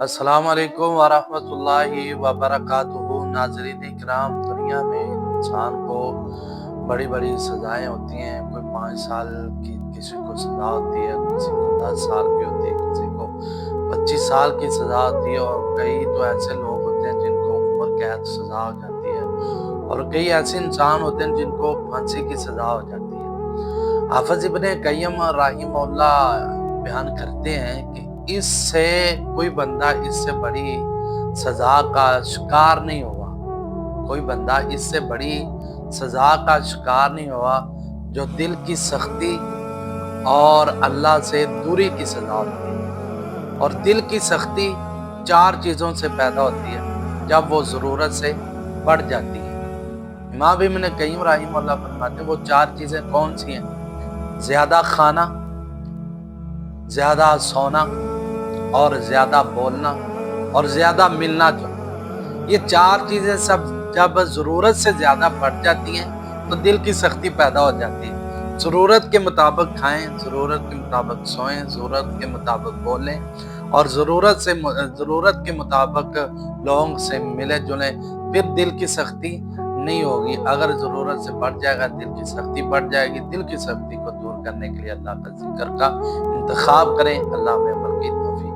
السلام علیکم ورحمۃ اللہ وبرکاتہ۔ ناظرین اکرام، دنیا میں انسان کو بڑی بڑی سزائیں ہوتی ہیں۔ کوئی 5 سال کی کسی کو سزا ہوتی ہے، کسی کو 10 سال کی ہوتی ہے، کسی کو 25 سال کی سزا ہوتی ہے، اور کئی تو ایسے لوگ ہوتے ہیں جن کو عمر قید سزا ہو جاتی ہے، اور کئی ایسے انسان ہوتے ہیں جن کو پھانسی کی سزا ہو جاتی ہے۔ حافظ ابن قیم رحمہ اللہ بیان کرتے ہیں کہ اس سے کوئی بندہ اس سے بڑی سزا کا شکار نہیں ہوا، کوئی بندہ اس سے بڑی سزا کا شکار نہیں ہوا جو دل کی سختی اور اللہ سے دوری کی سزا ہوتی ہے۔ اور دل کی سختی 4 چیزوں سے پیدا ہوتی ہے جب وہ ضرورت سے بڑھ جاتی ہے۔ امام ابن قیم رحمہ اللہ فرماتے ہیں وہ 4 چیزیں کون سی ہیں؟ زیادہ کھانا، زیادہ سونا، اور زیادہ بولنا، اور زیادہ ملنا جلنا۔ یہ 4 چیزیں سب جب ضرورت سے زیادہ بڑھ جاتی ہیں تو دل کی سختی پیدا ہو جاتی ہے۔ ضرورت کے مطابق کھائیں، ضرورت کے مطابق سوئیں، ضرورت کے مطابق بولیں، اور ضرورت کے مطابق لوگوں سے ملے جلیں، پھر دل کی سختی نہیں ہوگی۔ اگر ضرورت سے بڑھ جائے گا دل کی سختی بڑھ جائے گی۔ دل کی سختی کو دور کرنے کے لیے اللہ کا ذکر کا انتخاب کریں۔ اللہ میں عمل کی توفیق